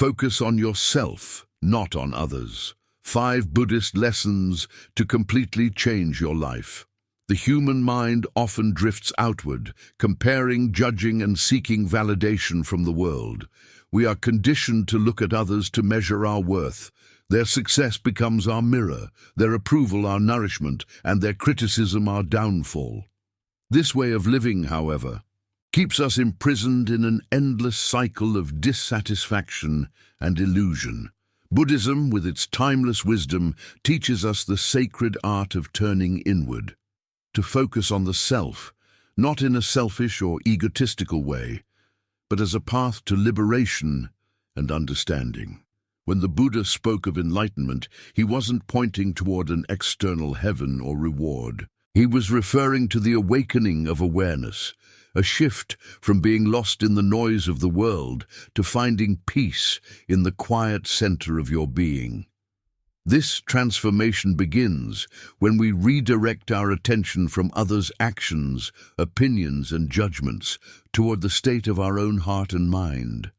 Focus on yourself, not on others. 5 Buddhist lessons to completely change your life. The human mind often drifts outward, comparing, judging, and seeking validation from the world. We are conditioned to look at others to measure our worth. Their success becomes our mirror, their approval our nourishment, and their criticism our downfall. This way of living, however, keeps us imprisoned in an endless cycle of dissatisfaction and illusion. Buddhism, with its timeless wisdom, teaches us the sacred art of turning inward, to focus on the self, not in a selfish or egotistical way, but as a path to liberation and understanding. When the Buddha spoke of enlightenment, he wasn't pointing toward an external heaven or reward. He was referring to the awakening of awareness, a shift from being lost in the noise of the world to finding peace in the quiet center of your being. This transformation begins when we redirect our attention from others' actions, opinions, and judgments toward the state of our own heart and mind.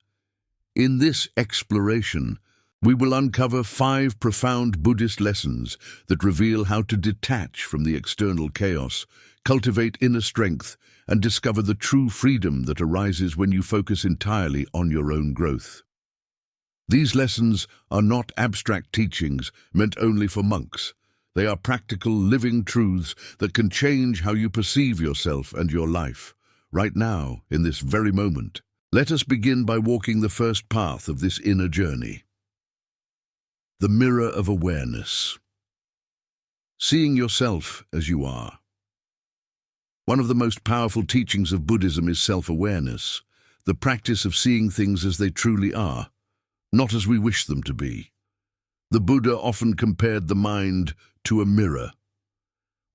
In this exploration, we will uncover 5 profound Buddhist lessons that reveal how to detach from the external chaos, cultivate inner strength, and discover the true freedom that arises when you focus entirely on your own growth. These lessons are not abstract teachings meant only for monks. They are practical, living truths that can change how you perceive yourself and your life, right now, in this very moment. Let us begin by walking the first path of this inner journey. The mirror of awareness. Seeing yourself as you are. One of the most powerful teachings of Buddhism is self-awareness, the practice of seeing things as they truly are, not as we wish them to be. The Buddha often compared the mind to a mirror.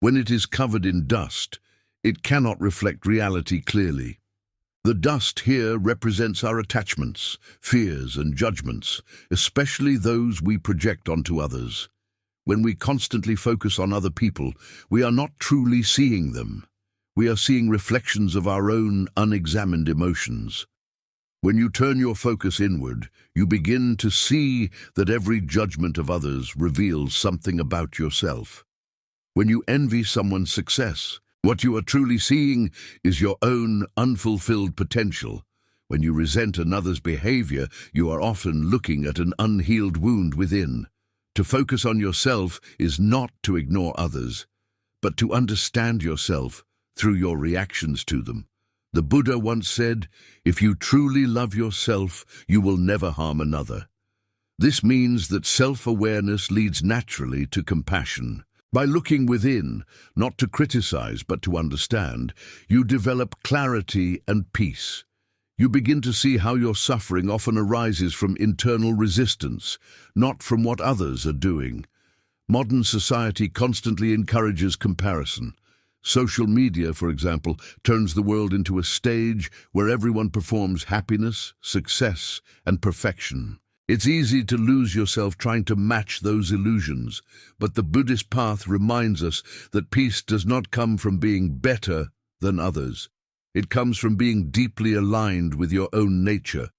When it is covered in dust, it cannot reflect reality clearly. The dust here represents our attachments, fears, and judgments, especially those we project onto others. When we constantly focus on other people, we are not truly seeing them. We are seeing reflections of our own unexamined emotions. When you turn your focus inward, you begin to see that every judgment of others reveals something about yourself. When you envy someone's success, what you are truly seeing is your own unfulfilled potential. When you resent another's behavior, you are often looking at an unhealed wound within. To focus on yourself is not to ignore others, but to understand yourself through your reactions to them. The Buddha once said, "If you truly love yourself, you will never harm another." This means that self-awareness leads naturally to compassion. By looking within, not to criticize but to understand, you develop clarity and peace. You begin to see how your suffering often arises from internal resistance, not from what others are doing. Modern society constantly encourages comparison. Social media, for example, turns the world into a stage where everyone performs happiness, success, and perfection. It's easy to lose yourself trying to match those illusions, but the Buddhist path reminds us that peace does not come from being better than others. It comes from being deeply aligned with your own nature.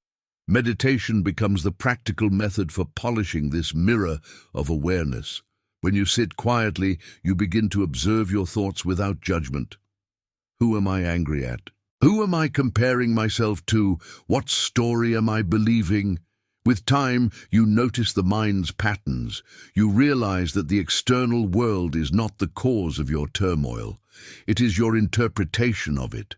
Meditation becomes the practical method for polishing this mirror of awareness. When you sit quietly, you begin to observe your thoughts without judgment. Who am I angry at? Who am I comparing myself to? What story am I believing? With time, you notice the mind's patterns. You realize that the external world is not the cause of your turmoil. It is your interpretation of it.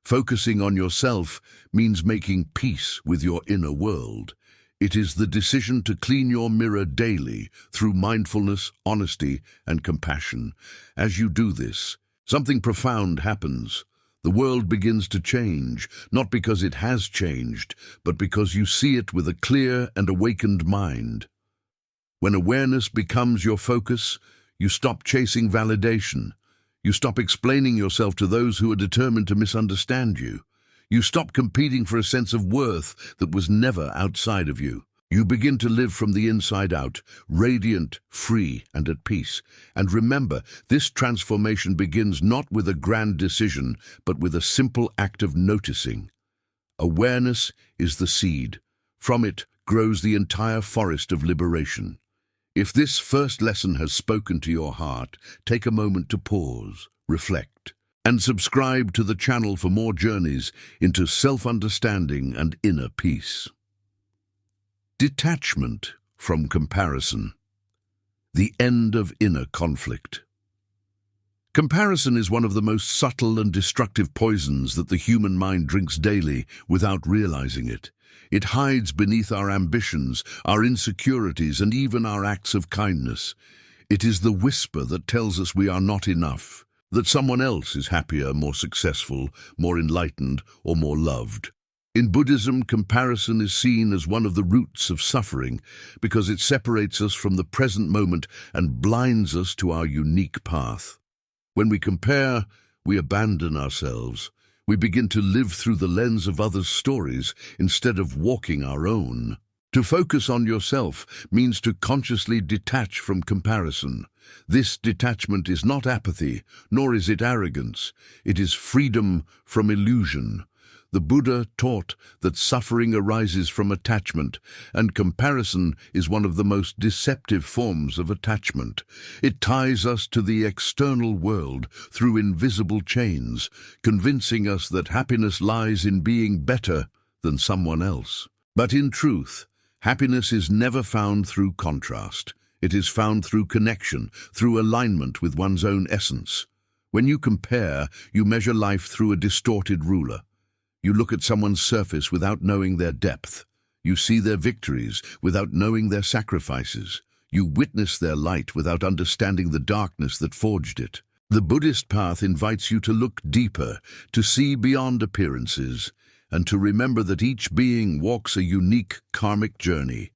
Focusing on yourself means making peace with your inner world. It is the decision to clean your mirror daily through mindfulness, honesty, and compassion. As you do this, something profound happens. The world begins to change, not because it has changed, but because you see it with a clear and awakened mind. When awareness becomes your focus, you stop chasing validation. You stop explaining yourself to those who are determined to misunderstand you. You stop competing for a sense of worth that was never outside of you. You begin to live from the inside out, radiant, free, and at peace. And remember, this transformation begins not with a grand decision, but with a simple act of noticing. Awareness is the seed. From it grows the entire forest of liberation. If this first lesson has spoken to your heart, take a moment to pause, reflect, and subscribe to the channel for more journeys into self-understanding and inner peace. Detachment from comparison. The end of inner conflict. Comparison is one of the most subtle and destructive poisons that the human mind drinks daily without realizing it. It hides beneath our ambitions, our insecurities, and even our acts of kindness. It is the whisper that tells us we are not enough, that someone else is happier, more successful, more enlightened, or more loved. In Buddhism, comparison is seen as one of the roots of suffering because it separates us from the present moment and blinds us to our unique path. When we compare, we abandon ourselves. We begin to live through the lens of others' stories instead of walking our own. To focus on yourself means to consciously detach from comparison. This detachment is not apathy, nor is it arrogance. It is freedom from illusion. The Buddha taught that suffering arises from attachment, and comparison is one of the most deceptive forms of attachment. It ties us to the external world through invisible chains, convincing us that happiness lies in being better than someone else. But in truth, happiness is never found through contrast. It is found through connection, through alignment with one's own essence. When you compare, you measure life through a distorted ruler. You look at someone's surface without knowing their depth. You see their victories without knowing their sacrifices. You witness their light without understanding the darkness that forged it. The Buddhist path invites you to look deeper, to see beyond appearances, and to remember that each being walks a unique karmic journey.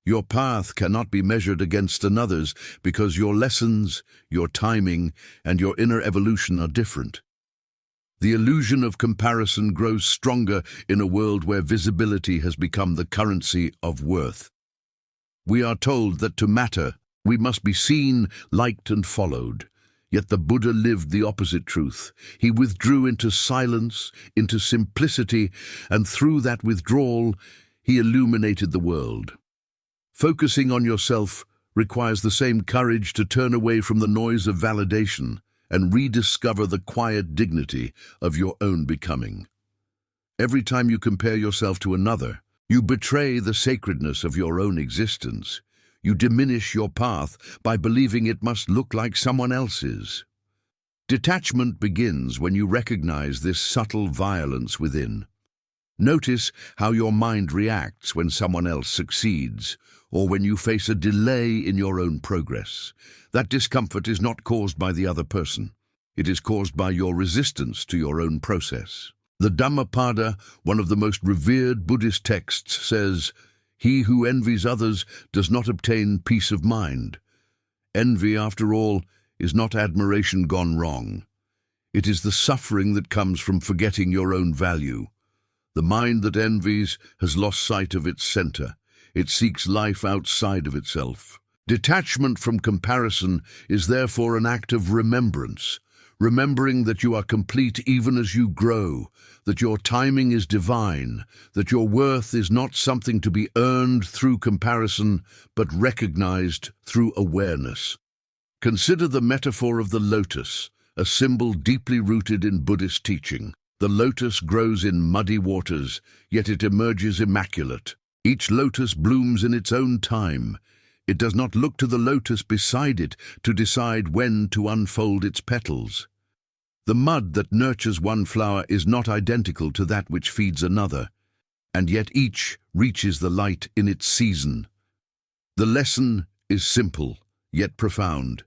Your path cannot be measured against another's because your lessons, your timing, and your inner evolution are different. The illusion of comparison grows stronger in a world where visibility has become the currency of worth. We are told that to matter, we must be seen, liked, and followed. Yet the Buddha lived the opposite truth. He withdrew into silence, into simplicity, and through that withdrawal, he illuminated the world. Focusing on yourself requires the same courage to turn away from the noise of validation and rediscover the quiet dignity of your own becoming. Every time you compare yourself to another, you betray the sacredness of your own existence. You diminish your path by believing it must look like someone else's. Detachment begins when you recognize this subtle violence within. Notice how your mind reacts when someone else succeeds, or when you face a delay in your own progress. That discomfort is not caused by the other person. It is caused by your resistance to your own process. The Dhammapada, one of the most revered Buddhist texts, says, "He who envies others does not obtain peace of mind." Envy, after all, is not admiration gone wrong. It is the suffering that comes from forgetting your own value. The mind that envies has lost sight of its center. It seeks life outside of itself. Detachment from comparison is therefore an act of remembrance, remembering that you are complete even as you grow, that your timing is divine, that your worth is not something to be earned through comparison, but recognized through awareness. Consider the metaphor of the lotus, a symbol deeply rooted in Buddhist teaching. The lotus grows in muddy waters, yet it emerges immaculate. Each lotus blooms in its own time. It does not look to the lotus beside it to decide when to unfold its petals. The mud that nurtures one flower is not identical to that which feeds another, and yet each reaches the light in its season. The lesson is simple, yet profound.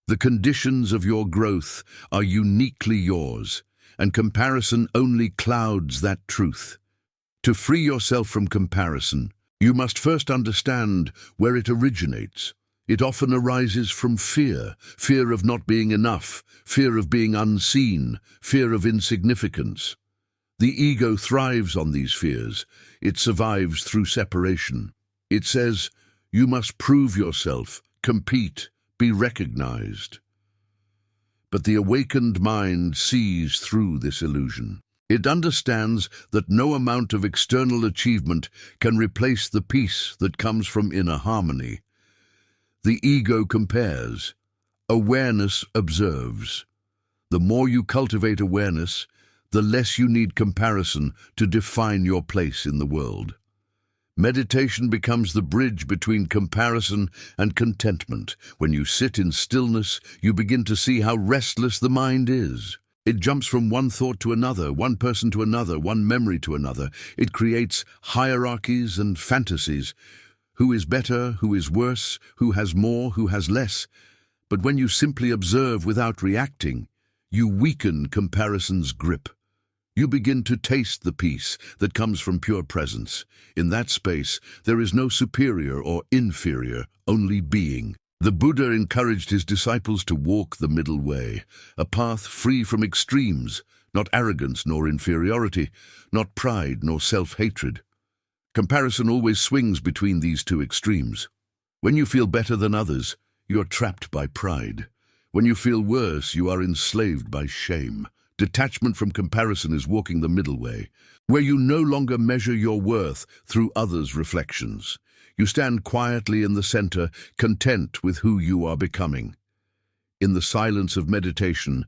The conditions of your growth are uniquely yours, and comparison only clouds that truth. To free yourself from comparison, you must first understand where it originates. It often arises from fear, fear of not being enough, fear of being unseen, fear of insignificance. The ego thrives on these fears. It survives through separation. It says, you must prove yourself, compete, be recognized. But the awakened mind sees through this illusion. It understands that no amount of external achievement can replace the peace that comes from inner harmony. The ego compares. Awareness observes. The more you cultivate awareness, the less you need comparison to define your place in the world. Meditation becomes the bridge between comparison and contentment. When you sit in stillness, you begin to see how restless the mind is. It jumps from one thought to another, one person to another, one memory to another. It creates hierarchies and fantasies. Who is better? Who is worse? Who has more? Who has less? But when you simply observe without reacting, you weaken comparison's grip. You begin to taste the peace that comes from pure presence. In that space, there is no superior or inferior, only being. The Buddha encouraged his disciples to walk the middle way, a path free from extremes, not arrogance nor inferiority, not pride nor self-hatred. Comparison always swings between these two extremes. When you feel better than others, you are trapped by pride. When you feel worse, you are enslaved by shame. Detachment from comparison is walking the middle way, where you no longer measure your worth through others' reflections. You stand quietly in the center, content with who you are becoming. In the silence of meditation,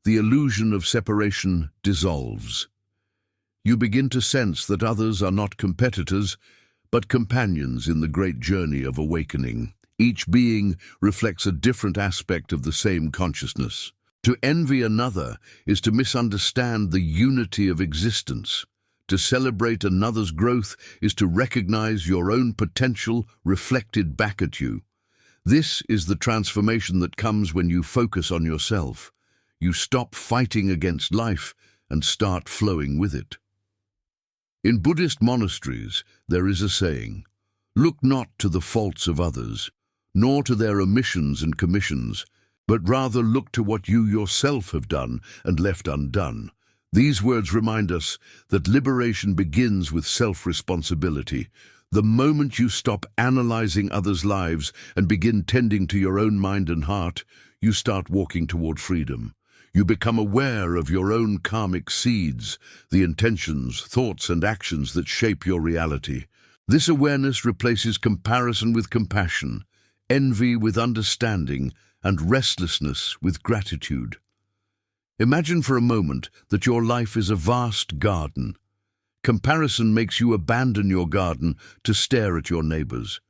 the illusion of separation dissolves. You begin to sense that others are not competitors, but companions in the great journey of awakening. Each being reflects a different aspect of the same consciousness. To envy another is to misunderstand the unity of existence. To celebrate another's growth is to recognize your own potential reflected back at you. This is the transformation that comes when you focus on yourself. You stop fighting against life and start flowing with it. In Buddhist monasteries, there is a saying, "Look not to the faults of others, nor to their omissions and commissions, but rather look to what you yourself have done and left undone." These words remind us that liberation begins with self-responsibility. The moment you stop analyzing others' lives and begin tending to your own mind and heart, you start walking toward freedom. You become aware of your own karmic seeds, the intentions, thoughts, and actions that shape your reality. This awareness replaces comparison with compassion, envy with understanding, and restlessness with gratitude. Imagine for a moment that your life is a vast garden. Comparison makes you abandon your garden to stare at your neighbors.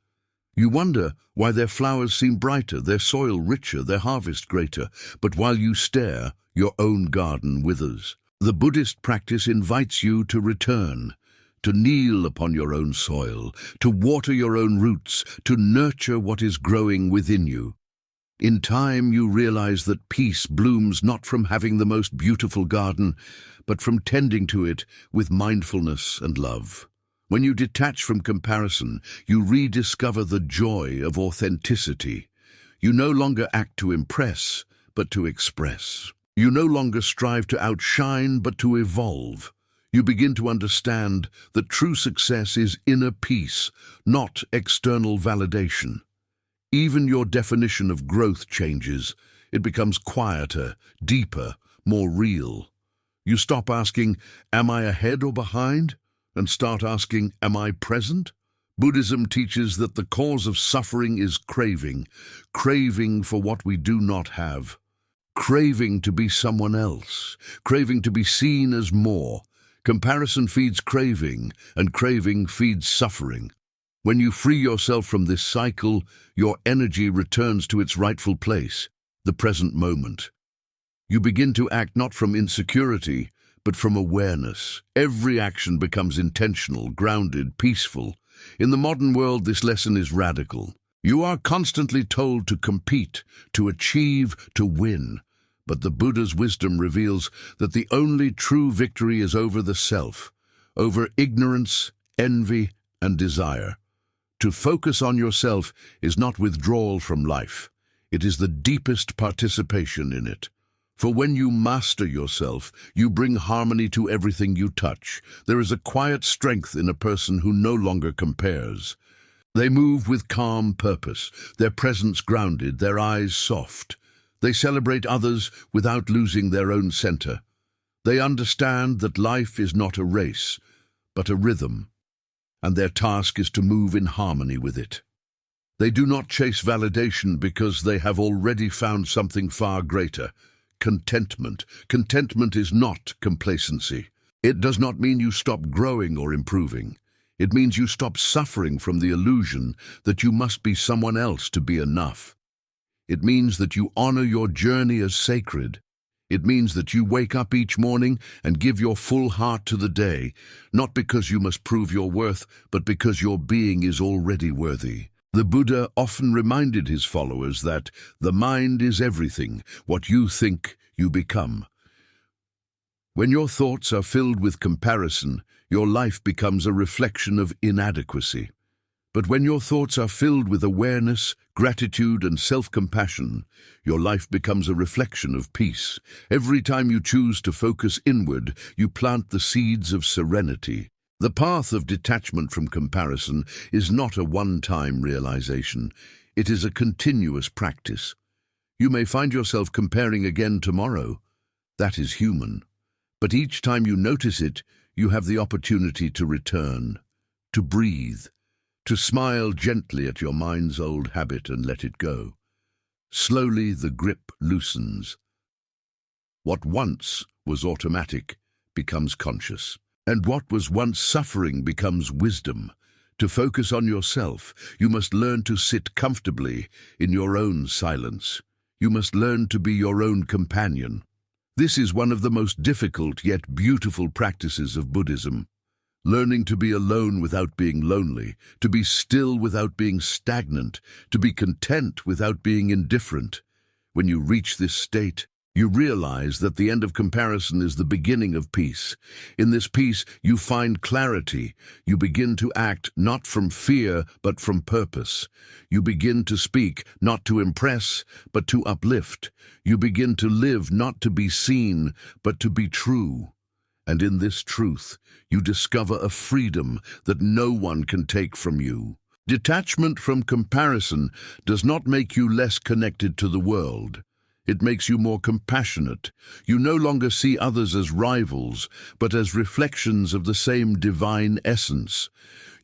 You wonder why their flowers seem brighter, their soil richer, their harvest greater, but while you stare, your own garden withers. The Buddhist practice invites you to return, to kneel upon your own soil, to water your own roots, to nurture what is growing within you. In time, you realize that peace blooms not from having the most beautiful garden, but from tending to it with mindfulness and love. When you detach from comparison, you rediscover the joy of authenticity. You no longer act to impress, but to express. You no longer strive to outshine, but to evolve. You begin to understand that true success is inner peace, not external validation. Even your definition of growth changes. It becomes quieter, deeper, more real. You stop asking, "Am I ahead or behind?" and start asking, "Am I present?" Buddhism teaches that the cause of suffering is craving, craving for what we do not have, craving to be someone else, craving to be seen as more. Comparison feeds craving, and craving feeds suffering. When you free yourself from this cycle, your energy returns to its rightful place, the present moment. You begin to act not from insecurity, but from awareness. Every action becomes intentional, grounded, peaceful. In the modern world, this lesson is radical. You are constantly told to compete, to achieve, to win. But the Buddha's wisdom reveals that the only true victory is over the self, over ignorance, envy, and desire. To focus on yourself is not withdrawal from life. It is the deepest participation in it. For when you master yourself, you bring harmony to everything you touch. There is a quiet strength in a person who no longer compares. They move with calm purpose, their presence grounded, their eyes soft. They celebrate others without losing their own center. They understand that life is not a race, but a rhythm, and their task is to move in harmony with it. They do not chase validation because they have already found something far greater: contentment. Contentment is not complacency. It does not mean you stop growing or improving. It means you stop suffering from the illusion that you must be someone else to be enough. It means that you honor your journey as sacred. It means that you wake up each morning and give your full heart to the day, not because you must prove your worth, but because your being is already worthy. The Buddha often reminded his followers that the mind is everything. What you think, you become. When your thoughts are filled with comparison, your life becomes a reflection of inadequacy. But when your thoughts are filled with awareness, gratitude, and self-compassion, your life becomes a reflection of peace. Every time you choose to focus inward, you plant the seeds of serenity. The path of detachment from comparison is not a one-time realization. It is a continuous practice. You may find yourself comparing again tomorrow. That is human. But each time you notice it, you have the opportunity to return, to breathe, to smile gently at your mind's old habit and let it go. Slowly the grip loosens. What once was automatic becomes conscious. And what was once suffering becomes wisdom. To focus on yourself, you must learn to sit comfortably in your own silence. You must learn to be your own companion. This is one of the most difficult yet beautiful practices of Buddhism. Learning to be alone without being lonely, to be still without being stagnant, to be content without being indifferent. When you reach this state, you realize that the end of comparison is the beginning of peace. In this peace, you find clarity. You begin to act not from fear, but from purpose. You begin to speak not to impress, but to uplift. You begin to live not to be seen, but to be true. And in this truth, you discover a freedom that no one can take from you. Detachment from comparison does not make you less connected to the world. It makes you more compassionate. You no longer see others as rivals, but as reflections of the same divine essence.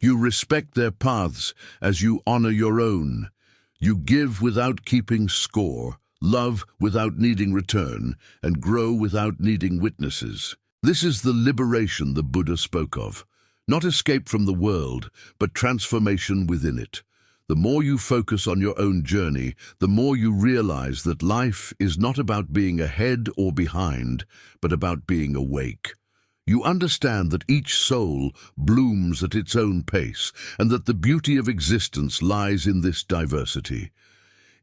You respect their paths as you honor your own. You give without keeping score, love without needing return, and grow without needing witnesses. This is the liberation the Buddha spoke of. Not escape from the world, but transformation within it. The more you focus on your own journey, the more you realize that life is not about being ahead or behind, but about being awake. You understand that each soul blooms at its own pace, and that the beauty of existence lies in this diversity.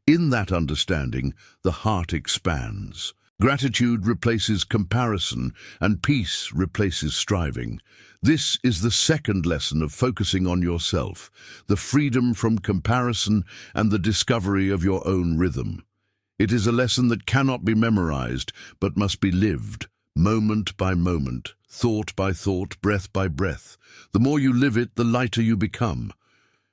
In that understanding, the heart expands. Gratitude replaces comparison, and peace replaces striving. This is the second lesson of focusing on yourself, the freedom from comparison and the discovery of your own rhythm. It is a lesson that cannot be memorized, but must be lived, moment by moment, thought by thought, breath by breath. The more you live it, the lighter you become.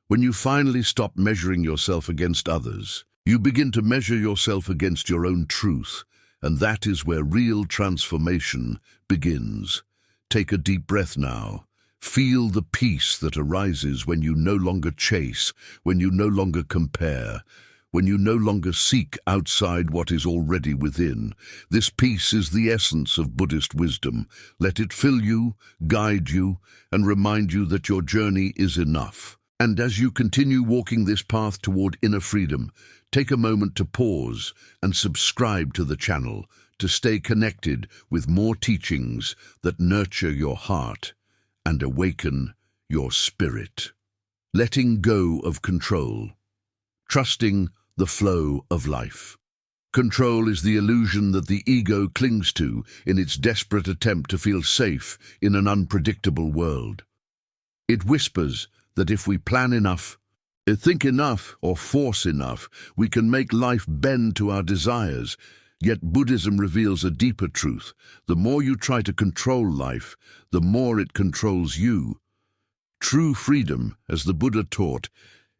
When you finally stop measuring yourself against others, you begin to measure yourself against your own truth, and that is where real transformation begins. Take a deep breath now. Feel the peace that arises when you no longer chase, when you no longer compare, when you no longer seek outside what is already within. This peace is the essence of Buddhist wisdom. Let it fill you, guide you, and remind you that your journey is enough. And as you continue walking this path toward inner freedom, take a moment to pause and subscribe to the channel to stay connected with more teachings that nurture your heart and awaken your spirit. Letting go of control. Trusting the flow of life. Control is the illusion that the ego clings to in its desperate attempt to feel safe in an unpredictable world. It whispers that if we plan enough, think enough, or force enough, we can make life bend to our desires. Yet Buddhism reveals a deeper truth. The more you try to control life, the more it controls you. True freedom, as the Buddha taught,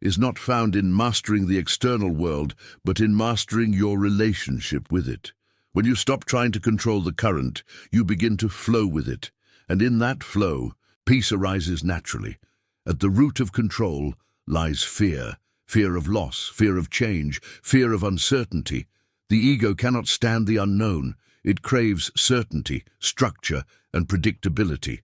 is not found in mastering the external world, but in mastering your relationship with it. When you stop trying to control the current, you begin to flow with it. And in that flow, peace arises naturally. At the root of control lies fear. Fear of loss, fear of change, fear of uncertainty. The ego cannot stand the unknown. It craves certainty, structure, and predictability.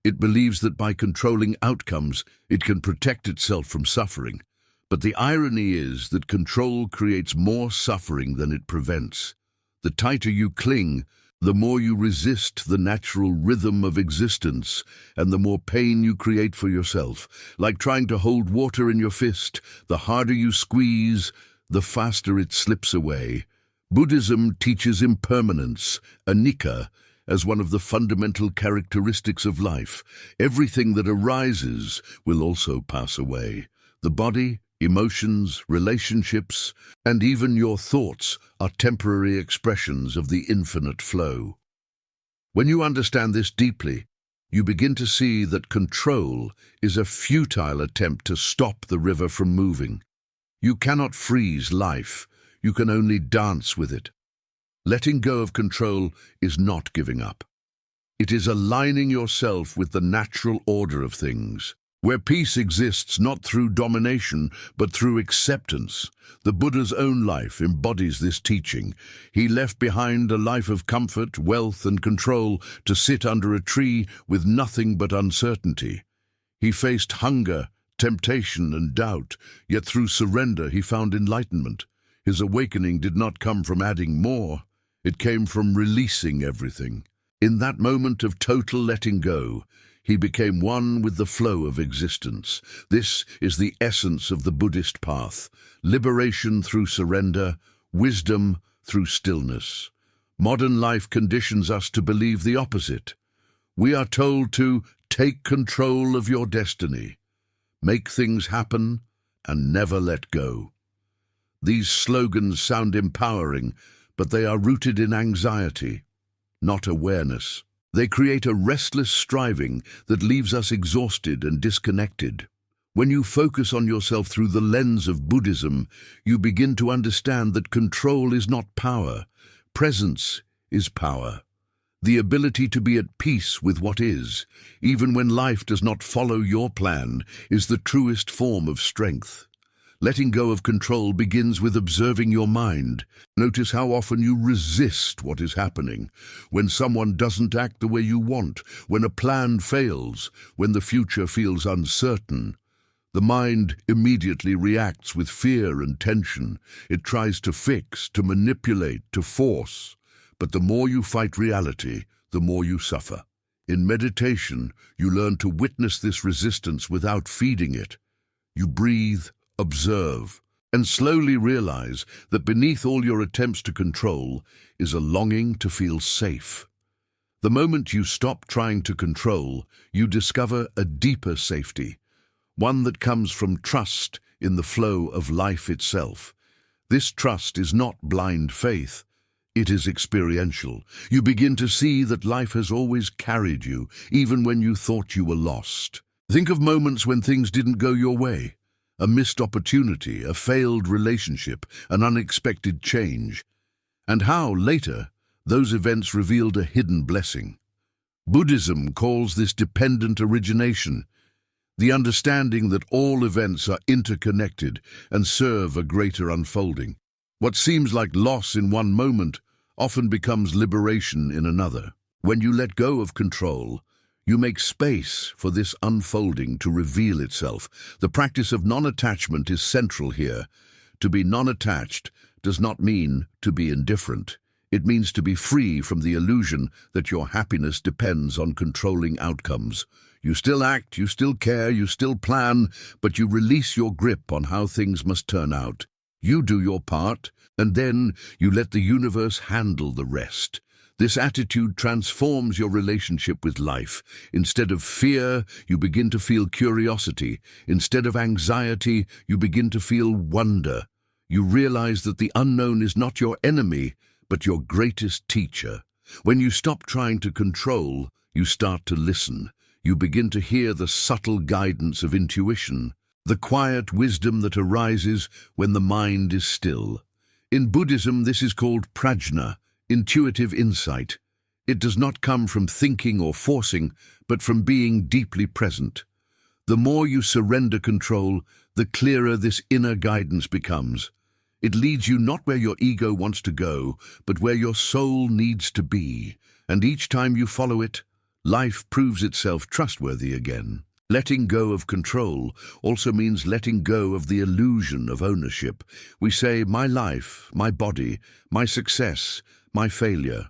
It believes that by controlling outcomes, it can protect itself from suffering. But the irony is that control creates more suffering than it prevents. The tighter you cling, the more you resist the natural rhythm of existence, and the more pain you create for yourself. Like trying to hold water in your fist, the harder you squeeze, the faster it slips away. Buddhism teaches impermanence, anicca, as one of the fundamental characteristics of life. Everything that arises will also pass away. The body, emotions, relationships, and even your thoughts are temporary expressions of the infinite flow. When you understand this deeply, you begin to see that control is a futile attempt to stop the river from moving. You cannot freeze life, you can only dance with it. Letting go of control is not giving up. It is aligning yourself with the natural order of things, where peace exists not through domination, but through acceptance. The Buddha's own life embodies this teaching. He left behind a life of comfort, wealth, and control to sit under a tree with nothing but uncertainty. He faced hunger, temptation, and doubt, yet through surrender he found enlightenment. His awakening did not come from adding more. It came from releasing everything. In that moment of total letting go, he became one with the flow of existence. This is the essence of the Buddhist path: liberation through surrender, wisdom through stillness. Modern life conditions us to believe the opposite. We are told to take control of your destiny, make things happen, and never let go. These slogans sound empowering, but they are rooted in anxiety, not awareness. They create a restless striving that leaves us exhausted and disconnected. When you focus on yourself through the lens of Buddhism, you begin to understand that control is not power. Presence is power. The ability to be at peace with what is, even when life does not follow your plan, is the truest form of strength. Letting go of control begins with observing your mind. Notice how often you resist what is happening. When someone doesn't act the way you want, when a plan fails, when the future feels uncertain, the mind immediately reacts with fear and tension. It tries to fix, to manipulate, to force. But the more you fight reality, the more you suffer. In meditation, you learn to witness this resistance without feeding it. You breathe, observe, and slowly realize that beneath all your attempts to control is a longing to feel safe. The moment you stop trying to control, you discover a deeper safety, one that comes from trust in the flow of life itself. This trust is not blind faith, it is experiential. You begin to see that life has always carried you, even when you thought you were lost. Think of moments when things didn't go your way. A missed opportunity, a failed relationship, an unexpected change, and how, later, those events revealed a hidden blessing. Buddhism calls this dependent origination, the understanding that all events are interconnected and serve a greater unfolding. What seems like loss in one moment often becomes liberation in another. When you let go of control, you make space for this unfolding to reveal itself. The practice of non-attachment is central here. To be non-attached does not mean to be indifferent. It means to be free from the illusion that your happiness depends on controlling outcomes. You still act, you still care, you still plan, but you release your grip on how things must turn out. You do your part, and then you let the universe handle the rest. This attitude transforms your relationship with life. Instead of fear, you begin to feel curiosity. Instead of anxiety, you begin to feel wonder. You realize that the unknown is not your enemy, but your greatest teacher. When you stop trying to control, you start to listen. You begin to hear the subtle guidance of intuition, the quiet wisdom that arises when the mind is still. In Buddhism, this is called prajna, intuitive insight. It does not come from thinking or forcing, but from being deeply present. The more you surrender control, the clearer this inner guidance becomes. It leads you not where your ego wants to go, but where your soul needs to be. And each time you follow it, life proves itself trustworthy again. Letting go of control also means letting go of the illusion of ownership. We say, my life, my body, my success, my failure.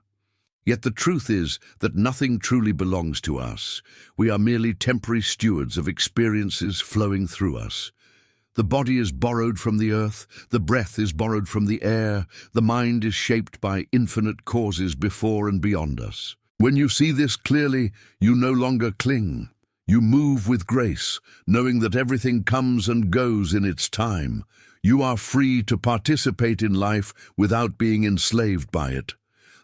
Yet the truth is that nothing truly belongs to us. We are merely temporary stewards of experiences flowing through us. The body is borrowed from the earth, the breath is borrowed from the air, the mind is shaped by infinite causes before and beyond us. When you see this clearly, you no longer cling. You move with grace, knowing that everything comes and goes in its time. You are free to participate in life without being enslaved by it.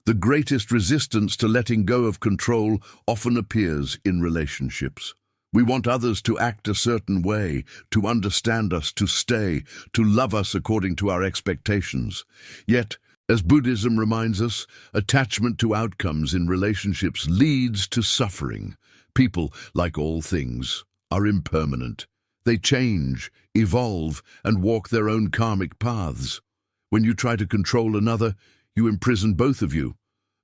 The greatest resistance to letting go of control often appears in relationships. We want others to act a certain way, to understand us, to stay, to love us according to our expectations. Yet, as Buddhism reminds us, attachment to outcomes in relationships leads to suffering. People, like all things, are impermanent. They change, evolve, and walk their own karmic paths. When you try to control another, you imprison both of you.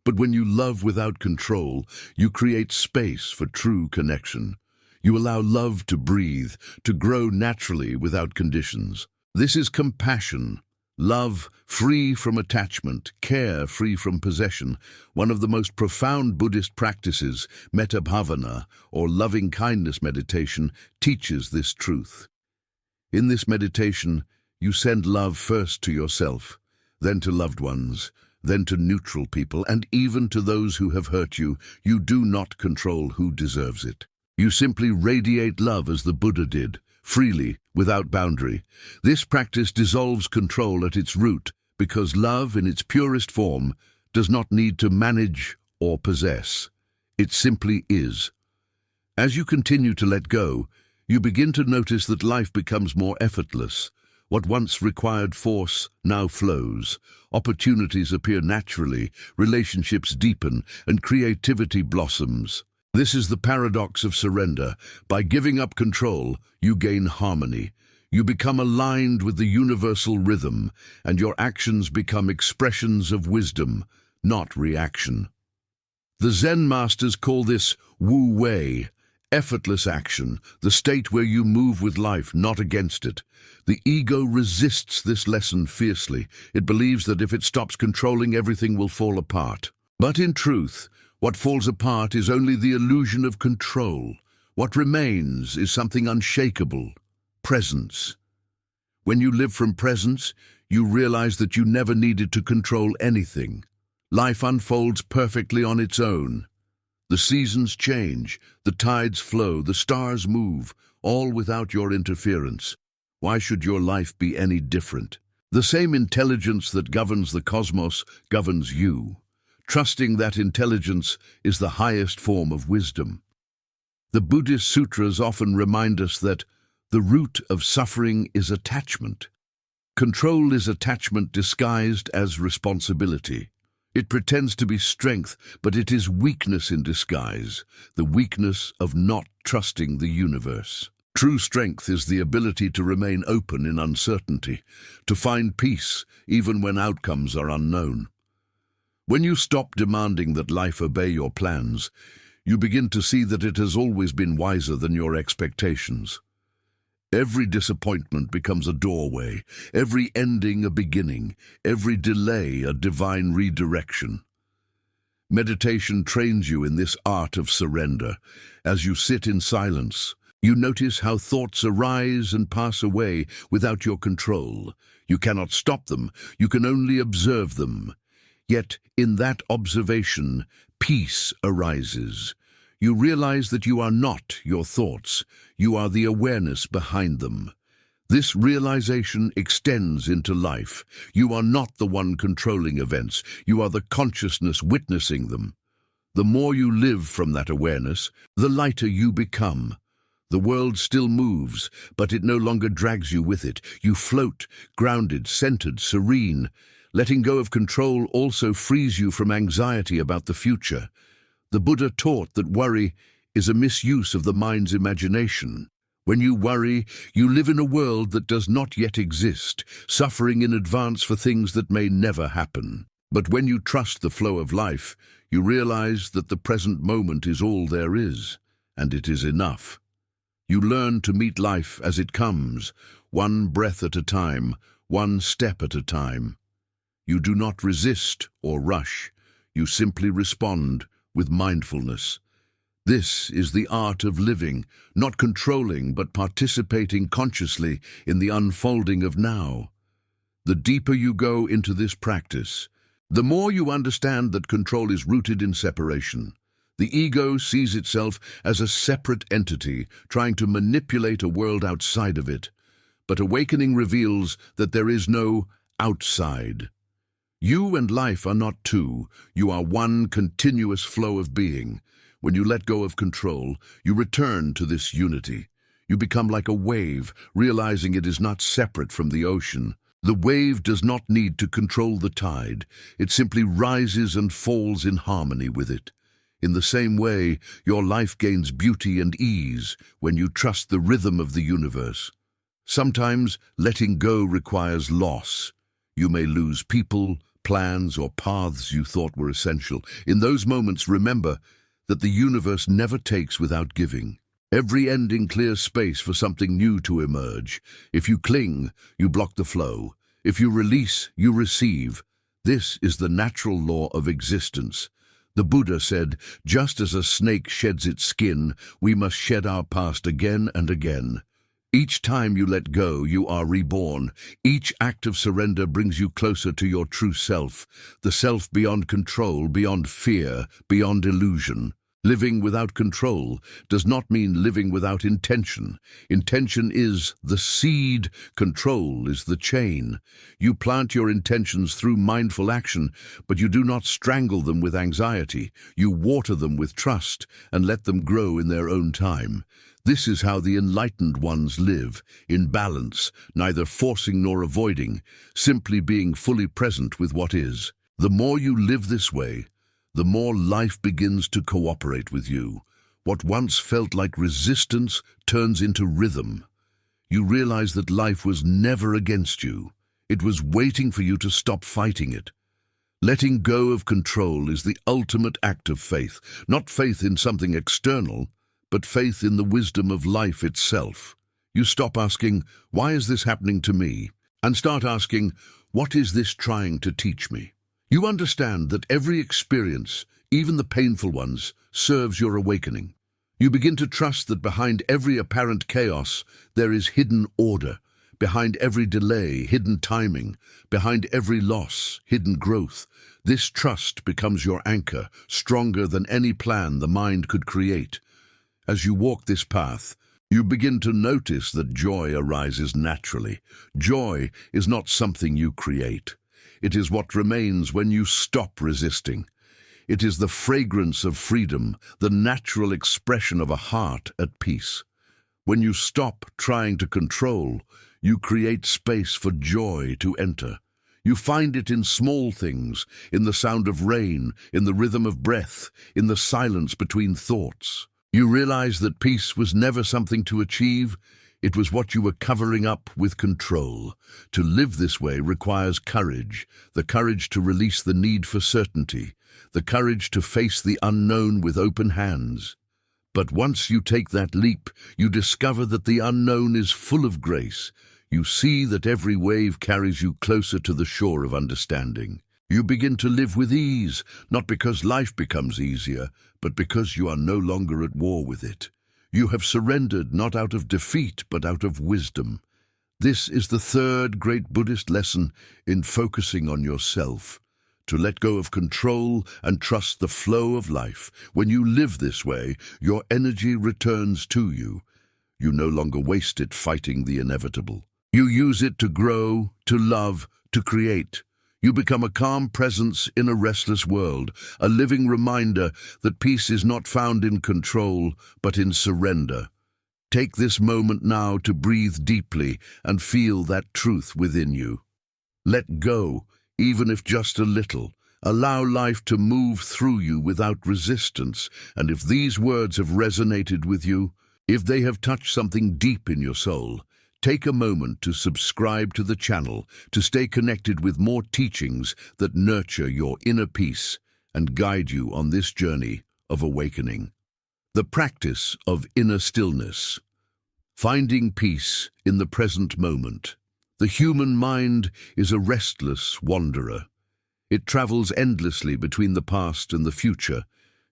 But when you love without control, you create space for true connection. You allow love to breathe, to grow naturally without conditions. This is compassion. Love free from attachment, care free from possession. One of the most profound Buddhist practices, metta bhavana, or loving-kindness meditation, teaches this truth. In this meditation, you send love first to yourself, then to loved ones, then to neutral people, and even to those who have hurt you. You do not control who deserves it. You simply radiate love as the Buddha did, freely, without boundary. This practice dissolves control at its root, because love, in its purest form, does not need to manage or possess. It simply is. As you continue to let go, you begin to notice that life becomes more effortless. What once required force now flows. Opportunities appear naturally, relationships deepen, and creativity blossoms. This is the paradox of surrender. By giving up control, you gain harmony. You become aligned with the universal rhythm, and your actions become expressions of wisdom, not reaction. The Zen masters call this Wu Wei, effortless action, the state where you move with life, not against it. The ego resists this lesson fiercely. It believes that if it stops controlling, everything will fall apart. But in truth, what falls apart is only the illusion of control. What remains is something unshakable, presence. When you live from presence, you realize that you never needed to control anything. Life unfolds perfectly on its own. The seasons change, the tides flow, the stars move, all without your interference. Why should your life be any different? The same intelligence that governs the cosmos governs you. Trusting that intelligence is the highest form of wisdom. The Buddhist sutras often remind us that the root of suffering is attachment. Control is attachment disguised as responsibility. It pretends to be strength, but it is weakness in disguise, the weakness of not trusting the universe. True strength is the ability to remain open in uncertainty, to find peace even when outcomes are unknown. When you stop demanding that life obey your plans, you begin to see that it has always been wiser than your expectations. Every disappointment becomes a doorway, every ending a beginning, every delay a divine redirection. Meditation trains you in this art of surrender. As you sit in silence, you notice how thoughts arise and pass away without your control. You cannot stop them, you can only observe them. Yet, in that observation, peace arises. You realize that you are not your thoughts, you are the awareness behind them. This realization extends into life. You are not the one controlling events, you are the consciousness witnessing them. The more you live from that awareness, the lighter you become. The world still moves, but it no longer drags you with it. You float, grounded, centered, serene. Letting go of control also frees you from anxiety about the future. The Buddha taught that worry is a misuse of the mind's imagination. When you worry, you live in a world that does not yet exist, suffering in advance for things that may never happen. But when you trust the flow of life, you realize that the present moment is all there is, and it is enough. You learn to meet life as it comes, one breath at a time, one step at a time. You do not resist or rush, you simply respond with mindfulness. This is the art of living, not controlling but participating consciously in the unfolding of now. The deeper you go into this practice, the more you understand that control is rooted in separation. The ego sees itself as a separate entity, trying to manipulate a world outside of it. But awakening reveals that there is no outside. You and life are not two, you are one continuous flow of being. When you let go of control, you return to this unity. You become like a wave, realizing it is not separate from the ocean. The wave does not need to control the tide. It simply rises and falls in harmony with it. In the same way, your life gains beauty and ease when you trust the rhythm of the universe. Sometimes letting go requires loss. You may lose people, plans, or paths you thought were essential. In those moments, remember that the universe never takes without giving. Every ending clears space for something new to emerge. If you cling, you block the flow. If you release, you receive. This is the natural law of existence. The Buddha said, just as a snake sheds its skin, we must shed our past again and again. Each time you let go, you are reborn. Each act of surrender brings you closer to your true self, the self beyond control, beyond fear, beyond illusion. Living without control does not mean living without intention. Intention is the seed, control is the chain. You plant your intentions through mindful action, but you do not strangle them with anxiety. You water them with trust and let them grow in their own time. This is how the enlightened ones live, in balance, neither forcing nor avoiding, simply being fully present with what is. The more you live this way, the more life begins to cooperate with you. What once felt like resistance turns into rhythm. You realize that life was never against you. It was waiting for you to stop fighting it. Letting go of control is the ultimate act of faith, not faith in something external, but faith in the wisdom of life itself. You stop asking, why is this happening to me? And start asking, what is this trying to teach me? You understand that every experience, even the painful ones, serves your awakening. You begin to trust that behind every apparent chaos, there is hidden order. Behind every delay, hidden timing. Behind every loss, hidden growth. This trust becomes your anchor, stronger than any plan the mind could create. As you walk this path, you begin to notice that joy arises naturally. Joy is not something you create. It is what remains when you stop resisting. It is the fragrance of freedom, the natural expression of a heart at peace. When you stop trying to control, you create space for joy to enter. You find it in small things, in the sound of rain, in the rhythm of breath, in the silence between thoughts. You realize that peace was never something to achieve. It was what you were covering up with control. To live this way requires courage, the courage to release the need for certainty, the courage to face the unknown with open hands. But once you take that leap, you discover that the unknown is full of grace. You see that every wave carries you closer to the shore of understanding. You begin to live with ease, not because life becomes easier, but because you are no longer at war with it. You have surrendered not out of defeat, but out of wisdom. This is the third great Buddhist lesson in focusing on yourself. To let go of control and trust the flow of life. When you live this way, your energy returns to you. You no longer waste it fighting the inevitable. You use it to grow, to love, to create. You become a calm presence in a restless world, a living reminder that peace is not found in control, but in surrender. Take this moment now to breathe deeply and feel that truth within you. Let go even if just a little. Allow life to move through you without resistance. And if these words have resonated with you, if they have touched something deep in your soul, take a moment to subscribe to the channel to stay connected with more teachings that nurture your inner peace and guide you on this journey of awakening. The practice of inner stillness. Finding peace in the present moment. The human mind is a restless wanderer. It travels endlessly between the past and the future,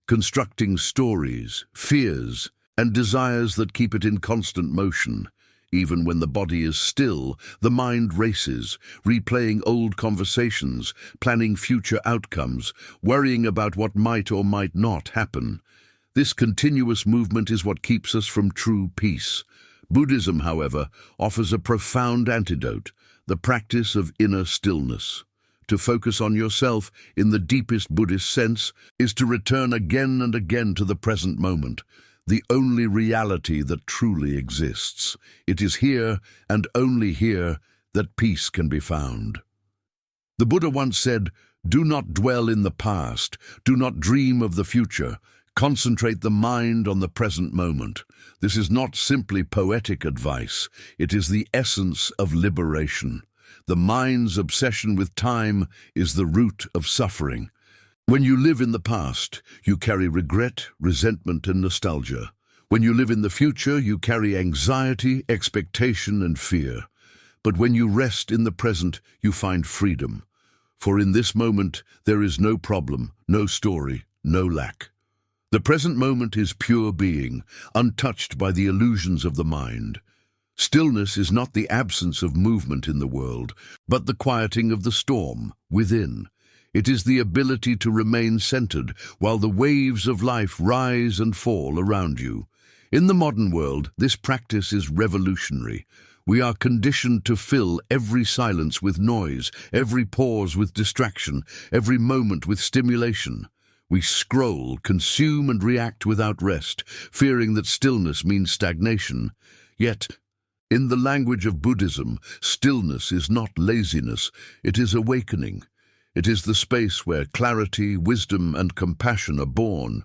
constructing stories, fears, and desires that keep it in constant motion. Even when the body is still, the mind races, replaying old conversations, planning future outcomes, worrying about what might or might not happen. This continuous movement is what keeps us from true peace. Buddhism, however, offers a profound antidote, the practice of inner stillness. To focus on yourself in the deepest Buddhist sense is to return again and again to the present moment, the only reality that truly exists. It is here and only here that peace can be found. The Buddha once said, "Do not dwell in the past, do not dream of the future. Concentrate the mind on the present moment." This is not simply poetic advice, it is the essence of liberation. The mind's obsession with time is the root of suffering. When you live in the past, you carry regret, resentment, and nostalgia. When you live in the future, you carry anxiety, expectation, and fear. But when you rest in the present, you find freedom. For in this moment, there is no problem, no story, no lack. The present moment is pure being, untouched by the illusions of the mind. Stillness is not the absence of movement in the world, but the quieting of the storm within. It is the ability to remain centered while the waves of life rise and fall around you. In the modern world, this practice is revolutionary. We are conditioned to fill every silence with noise, every pause with distraction, every moment with stimulation. We scroll, consume, and react without rest, fearing that stillness means stagnation. Yet, in the language of Buddhism, stillness is not laziness, it is awakening. It is the space where clarity, wisdom, and compassion are born.